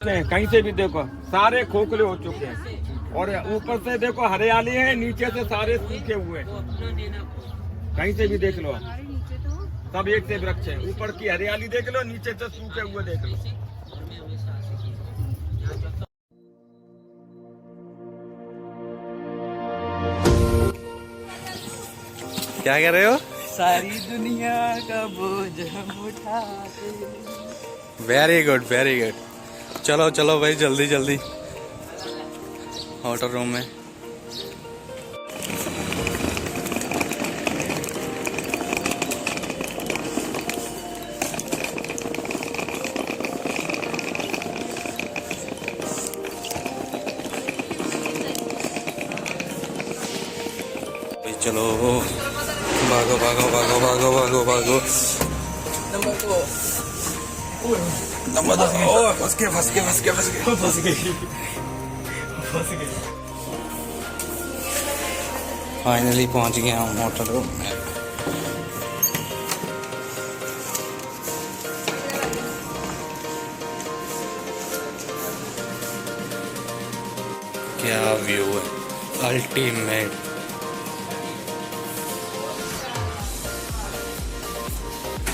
कहीं से भी देखो सारे खोखले हो चुके हैं और ऊपर से देखो हरियाली है, नीचे से सारे सूखे हुए हैं। कहीं से भी देख लो, सब एक से वृक्ष है। ऊपर की हरियाली देख लो, नीचे से सूखे हुए देख लो। क्या कह रहे हो? सारी दुनिया का बोझ हम उठाते। Very good very good. चलो चलो भाई, जल्दी जल्दी होटल रूम में। चलो भागो भागो भागो भागो भागो भागो। नंबर दो। फंस गए फंस गए फंस गए फंस गए फंस गए फंस गए। फाइनली पहुंच गया हूँ होटल रूम में। क्या व्यू है, अल्टीमेट।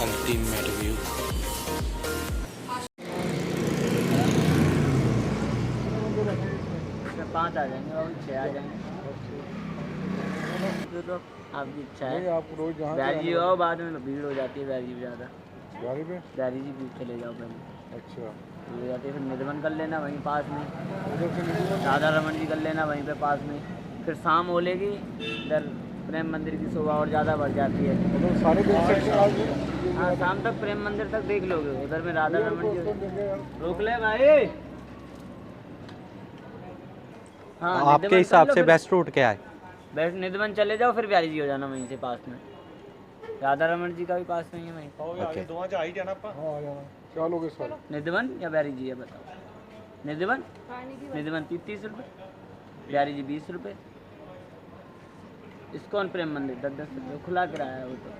Ultimate view. 5 आ जाएंगे और 6 आ जाएंगे। तो आपकी इच्छा है। आप रोज जहाँ बैरजी आओ, बाद में भीड़ हो जाती है बैरजी में ज़्यादा। गाड़ी पे? बैरजी भी चले जाओ पहले। अच्छा, भीड़ हो जाती है, फिर निधवन कर लेना वहीं पास में। उधर से निकलो। राधा रमन जी कर लेना वहीं पे पास में। फिर शाम हो लेगी, इधर प्रेम मंदिर की शोभा और ज़्यादा बढ़ जाती है। मतलब सारे देख सकते हैं आज? हाँ, शाम तक प्रेम मंदिर तक देख लोगे। उधर में राधा रमन जी। रोक ले भाई। हाँ, आपके हिसाब से बेस्ट रूट क्या है? बेस्ट निधवन चले जाओ, फिर ब्यारी जी हो जाना वहीं से पास में। राधा रमन जी का भी पास में ही है वहीं। हाँ, आ जाना। क्या लोगे सर? निधवन या ब्यारी जी है बताओ? निधवन 30 रुपये, ब्यारी जी 20 रुपये। इस्कॉन प्रेम मंदिर 10 रुपये खुला किराया है वो तो।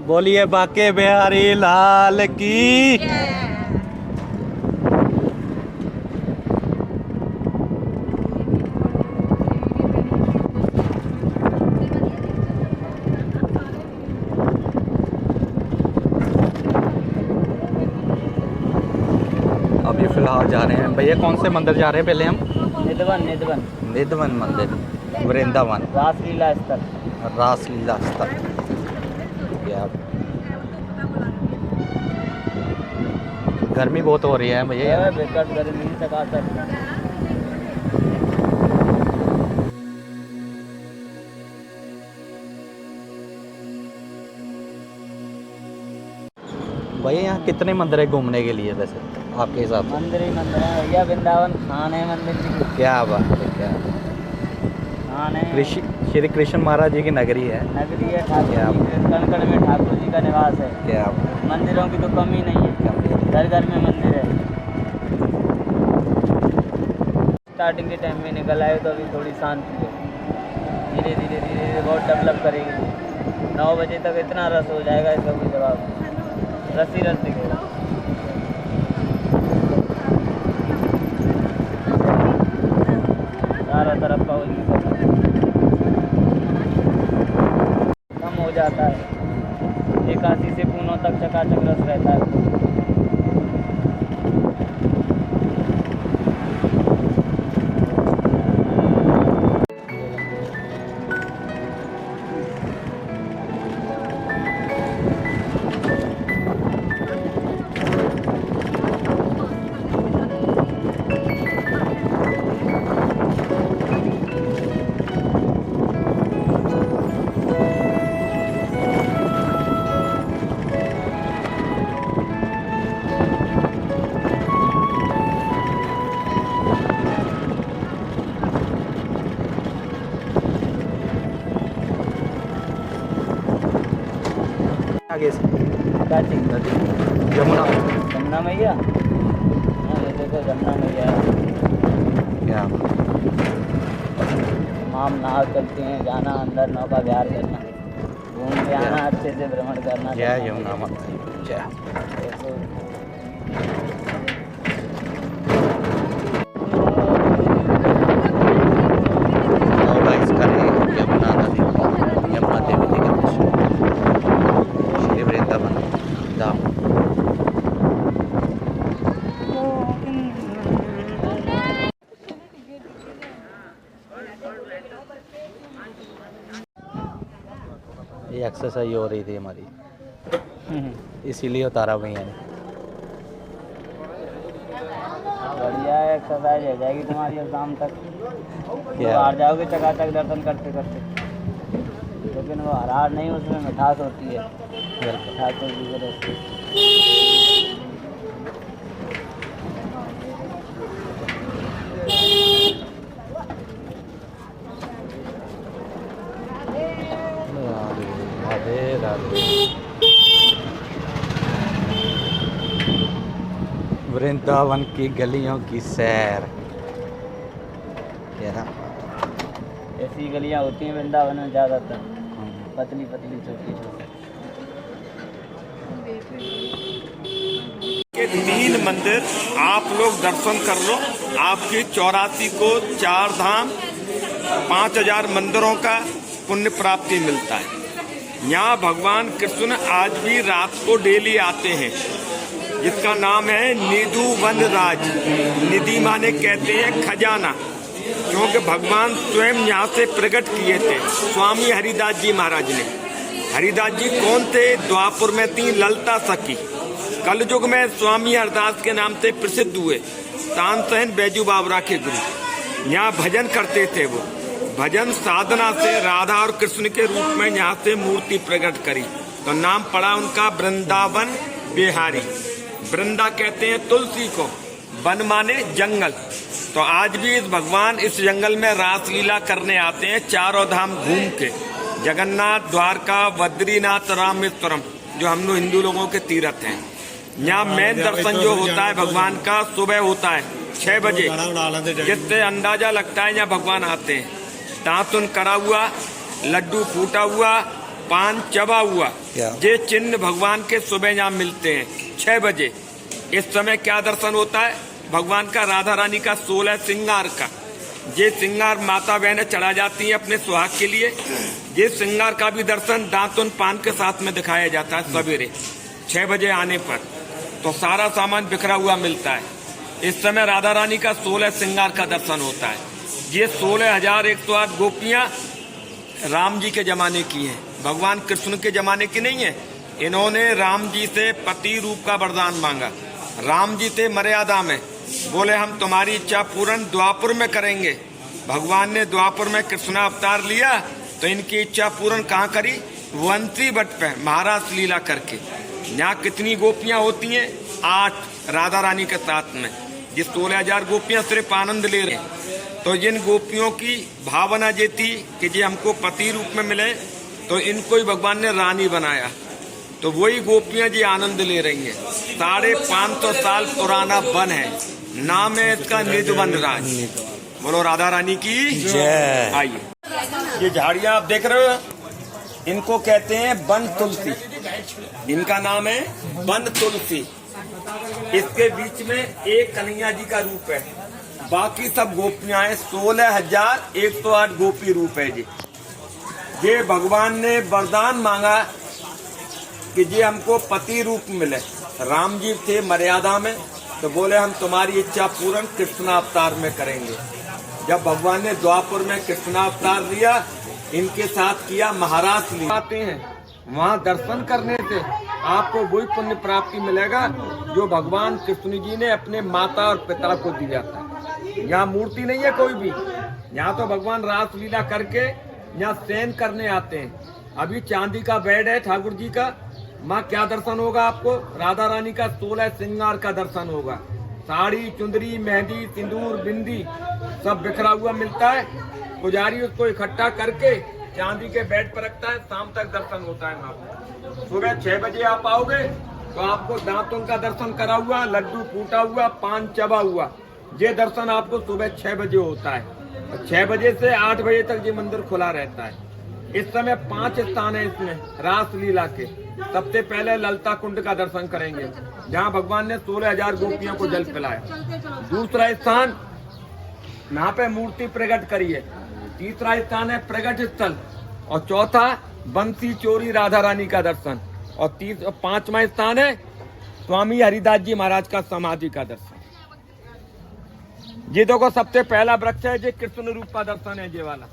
बोलिए बाके बिहारी लाल की। अभी फिलहाल जा रहे हैं भैया, कौन से मंदिर जा रहे हैं पहले हम? निधवन मंदिर, वृंदावन, रासलीला स्थल। रासलीला स्थल। क्या गर्मी बहुत हो रही है भैया। बेकार गर्मी सकाशक। भैया यहाँ कितने मंदिर है घूमने के लिए वैसे आपके हिसाब से? मंदिर ही मंदिर है भैया, वृंदावन खान है मंदिर जी। क्या बात है, क्या खान है। श्री कृष्ण महाराज जी की नगरी है। नगरी है, ठाकुर जी कण कण में ठाकुर जी का निवास है। क्या मंदिरों की तो कमी नहीं है, घर घर में मंदिर है। स्टार्टिंग के टाइम में निकल आए तो अभी थोड़ी शांति है। धीरे धीरे धीरे धीरे बहुत डेवलप करेगी। 9 बजे तक इतना रस हो जाएगा, इसका कोई जवाब। रस ही रस दिखेगा। चारों तरफ पब्लिक कम हो जाता है। 81 से पूनों तक चकाचक रस रहता है। आगे से क्या चीज़? यमुना। जमुना मैया। हाँ, ये देखो जमुना मैया। क्या हम नहा सकते हैं, जाना अंदर नौका विहार करना, घूम के आना, अच्छे से भ्रमण करना। जय यमुना माता, जय। एक्सरसाइज हो रही थी हमारी, इसीलिए उतारा भैया ने। बढ़िया है, एक्सरसाइज हो जाएगी तुम्हारी और शाम तक क्या? हार जाओगे चकाचक दर्शन करते करते, लेकिन वो हरार नहीं, उसमें मिठास होती है, मिठासों की वजह से। राधे राधे। वृंदावन की गलियों की सैर। क्या? ऐसी गलियाँ होती हैं वृंदावन में ज़्यादातर, पतली पतली छोटी छोटी। के 3 मंदिर आप लोग दर्शन कर लो, आपकी 84 को 4 धाम 5000 मंदिरों का पुण्य प्राप्ति मिलता है। यहाँ भगवान कृष्ण आज भी रात को डेली आते हैं, जिसका नाम है निधु वन राज। निधि माने कहते हैं खजाना, क्योंकि भगवान स्वयं यहाँ से प्रकट किए थे स्वामी हरिदास जी महाराज ने। हरिदास जी कौन थे? द्वापुर में थी ललता सखी, कलयुग में स्वामी हरदास के नाम से प्रसिद्ध हुए, तानसेन बैजू बावरा के गुरु। यहाँ भजन करते थे वो, भजन साधना से राधा और कृष्ण के रूप में यहाँ से मूर्ति प्रकट करी, तो नाम पड़ा उनका वृंदावन बिहारी। वृंदा कहते हैं तुलसी को, वन माने जंगल। तो आज भी इस भगवान इस जंगल में रासलीला करने आते हैं, चारों धाम घूम के, जगन्नाथ, द्वारका, बद्रीनाथ, रामेश्वरम, जो हम लोग हिंदू लोगों के तीर्थ हैं। यहाँ मेन दर्शन जो होता है भगवान का सुबह होता है 6 बजे, जिससे अंदाजा लगता है यहाँ भगवान आते हैं। दातुन करा हुआ, लड्डू फूटा हुआ, पान चबा हुआ, ये चिन्ह भगवान के सुबह यहाँ मिलते हैं 6 बजे। इस समय क्या दर्शन होता है? भगवान का, राधा रानी का 16 श्रृंगार का, ये श्रृंगार माता बहनें चढ़ा जाती हैं अपने सुहाग के लिए। ये श्रृंगार का भी दर्शन दातुन पान के साथ में दिखाया जाता है सवेरे 6 बजे आने पर, तो सारा सामान बिखरा हुआ मिलता है। इस समय राधा रानी का 16 श्रृंगार का दर्शन होता है। ये 16,108 गोपियां राम जी के जमाने की हैं, भगवान कृष्ण के जमाने की नहीं है। इन्होंने राम जी से पति रूप का वरदान मांगा। राम जी थे मर्यादा में, बोले हम तुम्हारी इच्छा पूर्ण द्वापुर में करेंगे। भगवान ने द्वापुर में कृष्णा अवतार लिया, तो इनकी इच्छा पूर्ण कहाँ करी? वंशी बट पे महाराज लीला करके। यहाँ कितनी गोपियां होती हैं? 8 राधा रानी के साथ में। ये 16,000 गोपियां सिर्फ आनंद ले रहे हैं। तो जिन गोपियों की भावना ये थी कि ये हमको पति रूप में मिले, तो इनको ही भगवान ने रानी बनाया। तो वही गोपियां जी आनंद ले रही हैं। 550 साल पुराना वन है, नाम है इसका निधवन राज। बोलो राधा रानी की जय। आइए, ये झाड़ियां आप देख रहे हो, इनको कहते हैं वन तुलसी। इनका नाम है वन तुलसी। इसके बीच में एक कन्हैया जी का रूप है, बाकी सब गोपियां हैं। 16,108 गोपी रूप है जी। ये भगवान ने वरदान मांगा कि ये हमको पति रूप मिले। राम जी थे मर्यादा में, तो बोले हम तुम्हारी इच्छा पूर्ण कृष्णा अवतार में करेंगे। जब भगवान ने द्वापुर में कृष्णा अवतार लिया, इनके साथ किया महाराज लीला। आते हैं वहाँ दर्शन करने से आपको वही पुण्य प्राप्ति मिलेगा जो भगवान कृष्ण जी ने अपने माता और पिता को दिया था। यहाँ मूर्ति नहीं है कोई भी, यहाँ तो भगवान रासलीला करके यहाँ शयन करने आते हैं। अभी चांदी का बेड है ठाकुर जी का। माँ क्या दर्शन होगा आपको? राधा रानी का 16 श्रृंगार का दर्शन होगा। साड़ी, चुंदरी, मेहंदी, सिंदूर, बिंदी सब बिखरा हुआ मिलता है। पुजारी उसको इकट्ठा करके चांदी के बेड पर रखता है, शाम तक दर्शन होता है। वहाँ सुबह 6 बजे आप आओगे तो आपको दांतों का दर्शन करा हुआ, लड्डू फूटा हुआ, पान चबा हुआ, ये दर्शन आपको सुबह 6 बजे होता है। 6 बजे से 8 बजे तक ये मंदिर खुला रहता है। इस समय 5 स्थान है इसमें रासलीला के। सबसे पहले ललता कुंड का दर्शन करेंगे, जहाँ भगवान ने 16,000 गोपियों को जल पिलाया। दूसरा स्थान यहाँ पे मूर्ति प्रकट करी है। तीसरा स्थान है प्रकट स्थल, और चौथा बंसी चोरी राधा रानी का दर्शन, और 5वां स्थान है स्वामी हरिदास जी महाराज का समाधि का दर्शन। ये देखो सबसे पहला वृक्ष है, ये कृष्ण रूप का दर्शन है, ये वाला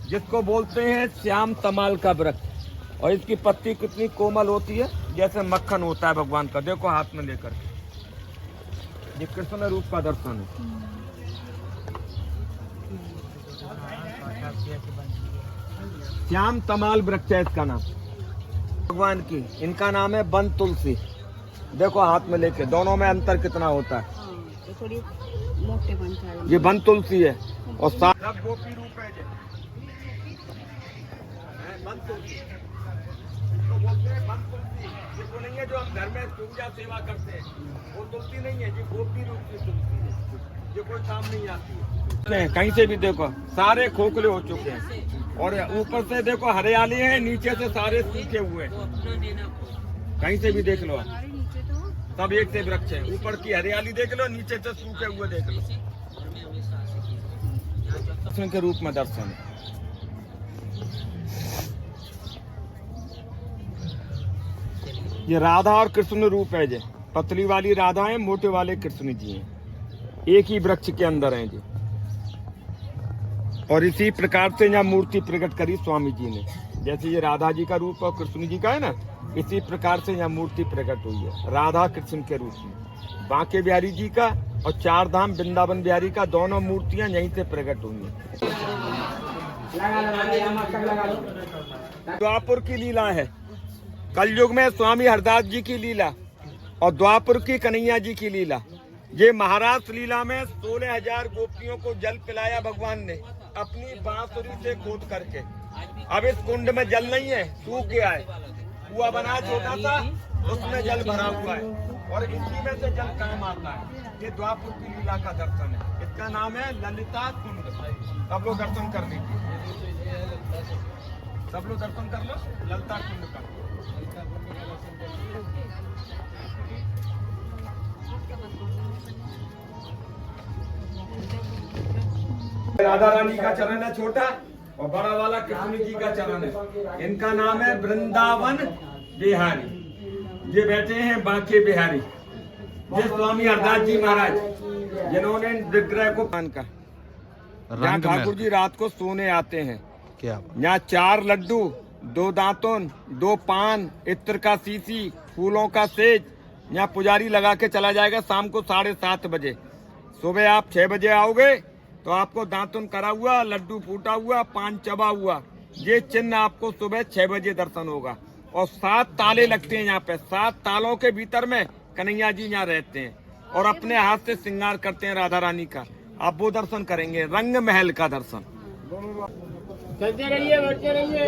जिसको बोलते हैं श्याम तमाल का वृक्ष। और इसकी पत्ती कितनी कोमल होती है, जैसे मक्खन होता है भगवान का। देखो हाथ में लेकर के, ये कृष्ण रूप का दर्शन है। श्याम तमाल वृक्ष है इसका नाम, भगवान की। इनका नाम है वन तुलसी। देखो हाथ में लेके, दोनों में अंतर कितना होता है। थोड़ी मोटे बनता है। ये वन तुलसी है और सब गोपी रूप है। वन तुलसी तो बोलते हैं, वन तुलसी ये वो नहीं है जो हम घर में पूजा सेवा करते हैं, वो तुलसी नहीं है, ये गोपी रूप की तुलसी है, ये कोई काम नहीं आती है। कहीं से भी देखो सारे खोखले हो चुके हैं, और ऊपर से देखो हरियाली है, नीचे से सारे सूखे हुए हैं। कहीं से भी देख लो, हमारे नीचे तो सब एक से वृक्ष है। ऊपर की हरियाली देख लो, नीचे से सूखे हुए देख लो। कृष्ण के रूप में दर्शन है। ये राधा और कृष्ण रूप है जी। पतली वाली राधा है, मोटे वाले कृष्ण जी हैं, एक ही वृक्ष के अंदर हैं जी। और इसी प्रकार से यहाँ मूर्ति प्रकट करी स्वामी जी ने। जैसे ये राधा जी का रूप और कृष्ण जी का है ना, इसी प्रकार से यहाँ मूर्ति प्रकट हुई है राधा कृष्ण के रूप में। बांके बिहारी जी का और चार धाम वृंदावन बिहारी का, दोनों मूर्तियां यहीं से प्रकट हुई हैं। द्वापर की लीला है, कलयुग में स्वामी हरदास जी की लीला और द्वापर की कन्हैया जी की लीला। ये महाराष्ट्र लीला में 16,000 गोपियों को जल पिलाया भगवान ने अपनी बांसुरी से खोद करके। अब इस कुंड में जल नहीं है, सूख गया है, कुआं बना छोटा सा, उसमें जल भरा हुआ है और इसी में से जल काम आता है। ये द्वापर की लीला का दर्शन है। इसका नाम है ललिता कुंड। सब लोग दर्शन कर लीजिए, सब लोग दर्शन कर लो ललिता कुंड का। राधा रानी का चरण है छोटा और बड़ा वाला कृष्ण जी का चरण है। इनका नाम है वृंदावन बिहारी। ये बैठे हैं बांके बिहारी, ये स्वामी हरदास जी महाराज, जिन्होंने विग्रह को पान का। यहाँ ठाकुर जी रात को सोने आते हैं। क्या यहाँ 4 लड्डू, 2 दातुन, 2 पान, इत्र का सीसी, फूलों का सेज, यहाँ पुजारी लगा के चला जाएगा। शाम को 7:30 बजे, सुबह आप 6 बजे आओगे तो आपको दातुन करा हुआ, लड्डू फूटा हुआ, पान चबा हुआ, ये चिन्ह आपको सुबह 6 बजे दर्शन होगा। और 7 ताले लगते हैं यहाँ पे, 7 तालों के भीतर में कन्हैया जी यहाँ रहते हैं और अपने हाथ से श्रृंगार करते हैं राधा रानी का। आप वो दर्शन करेंगे, रंग महल का दर्शन। चलते रहिए, बढ़ते रहिए।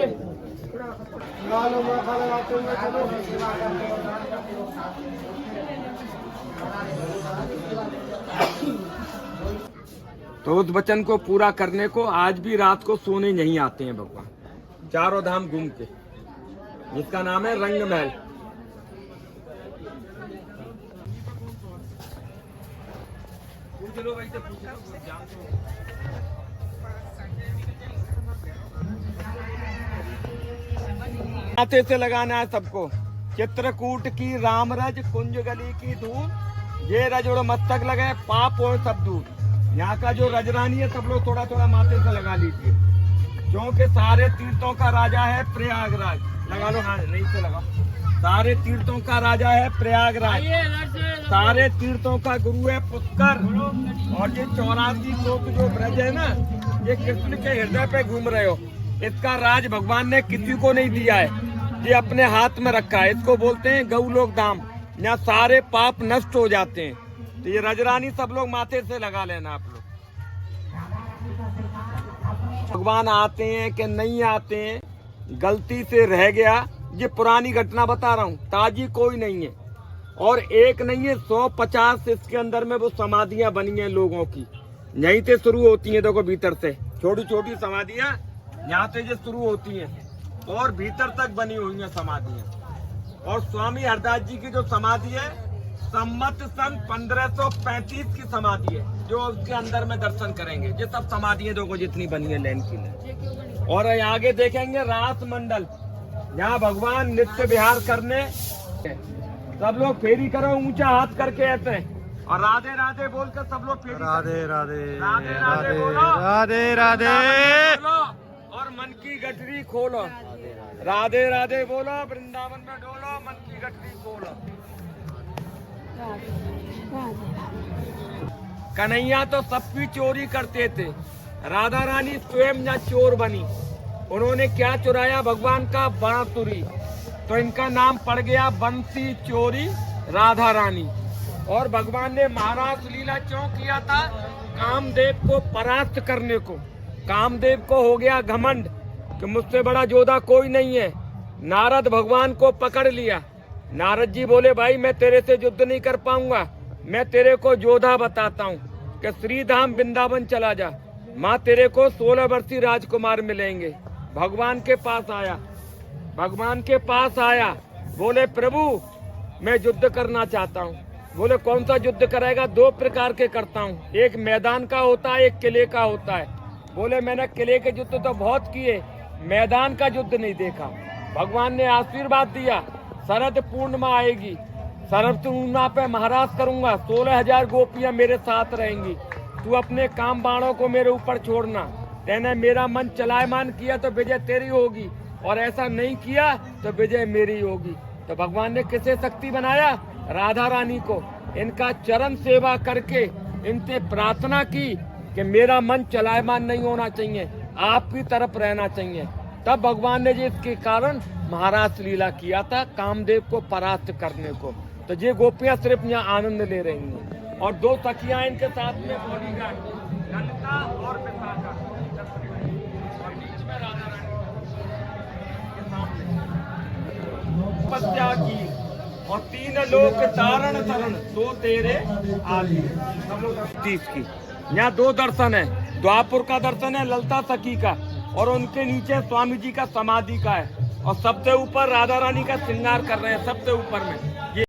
तो उस वचन को पूरा करने को आज भी रात को सोने नहीं आते हैं भगवान, चारों धाम घूम के, जिसका नाम है रंग महल। हाथे से लगाना है सबको। चित्रकूट की रामरज कुंज गली की धूल, ये रजोड़ मस्तक लगे पाप और सब दूर। यहाँ का जो रजरानी है सब लोग थोड़ा थोड़ा माथे से लगा लीजिए, क्योंकि सारे तीर्थों का राजा है प्रयागराज। लगा लो, हाँ नहीं से लगा। सारे तीर्थों का राजा है प्रयागराज, सारे तीर्थों का गुरु है पुष्कर। और ये 84 कोस जो ब्रज है ना, ये कृष्ण के हृदय पे घूम रहे हो। इसका राज भगवान ने किसी को नहीं दिया है, ये अपने हाथ में रखा है। इसको बोलते हैं गौलोक धाम, यहाँ सारे पाप नष्ट हो जाते हैं। तो ये रजरानी सब लोग माथे से लगा लेना आप लोग। भगवान आते हैं कि नहीं आते हैं, गलती से रह गया। ये पुरानी घटना बता रहा हूँ, ताजी कोई नहीं है। और एक नहीं है, 150 इसके अंदर में वो समाधियां बनी हैं लोगों की। यहीं से शुरू होती हैं, देखो भीतर से छोटी छोटी समाधियां यहाँ से जो शुरू होती हैं और भीतर तक बनी हुई हैं समाधियां। और स्वामी हरदास जी की जो समाधि है, सम्मत सन 1535 की समाधि है, जो उसके अंदर में दर्शन करेंगे। ये सब समाधियां देखो जितनी बनी है लाइन की। और आगे देखेंगे रास मंडल, यहाँ भगवान नित्य विहार करने। सब लोग फेरी करो ऊंचा हाथ करके ऐसे, और राधे राधे बोलकर सब लोग फेरी। राधे राधे राधे राधे बोलो, राधे राधे बोलो, और मन की गठरी खोलो, राधे राधे बोलो, वृंदावन में डोलो, मन की गठरी खोलो। कन्हैया तो सबकी चोरी करते थे, राधा रानी स्वयं न चोर बनी। उन्होंने क्या चुराया? भगवान का बांसुरी। तो इनका नाम पड़ गया बंसी चोरी राधा रानी। और भगवान ने महाराज लीला क्यों किया था? कामदेव को परास्त करने को। कामदेव को हो गया घमंड कि मुझसे बड़ा योद्धा कोई नहीं है। नारद भगवान को पकड़ लिया। नारद जी बोले, भाई मैं तेरे से युद्ध नहीं कर पाऊंगा, मैं तेरे को योद्धा बताता हूँ कि श्रीधाम वृंदावन चला जा, माँ तेरे को 16 वर्षीय राजकुमार मिलेंगे। भगवान के पास आया, भगवान के पास आया, बोले प्रभु मैं युद्ध करना चाहता हूँ। बोले कौन सा युद्ध करेगा? 2 प्रकार के करता हूँ, एक मैदान का होता है, एक किले का होता है। बोले मैंने किले के युद्ध तो बहुत किए, मैदान का युद्ध नहीं देखा। भगवान ने आशीर्वाद दिया, शरद पूर्णिमा आएगी, शरद पूर्णिमा पे महाराज करूंगा, 16,000 गोपियां मेरे साथ रहेंगी। तू अपने काम बाणों को मेरे ऊपर छोड़ना। तेने मेरा मन चलायमान किया तो विजय तेरी होगी, और ऐसा नहीं किया तो विजय मेरी होगी। तो भगवान ने किसे शक्ति बनाया? राधा रानी को। इनका चरण सेवा करके इनसे प्रार्थना की कि मेरा मन चलायमान नहीं होना चाहिए, आपकी तरफ रहना चाहिए। तब भगवान ने जिसके कारण महाराज लीला किया था कामदेव को परास्त करने को। तो ये गोपियां सिर्फ यहाँ आनंद ले रही हैं, और 2 सखियां इनके साथ में बॉडीगार्ड, ललिता और विशाखा, और बीच में राधा रानी के सामने तपस्या की। और 3 लोक तारण तरण 2 तेरे आदि। 30 की यहाँ 2 दर्शन है, द्वापुर का दर्शन है ललिता सखी का, और उनके नीचे स्वामी जी का समाधि का है, और सबसे ऊपर राधा रानी का श्रृंगार कर रहे हैं, सबसे ऊपर में ये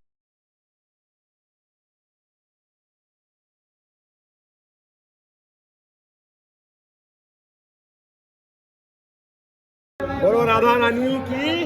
बोलो राधा रानी की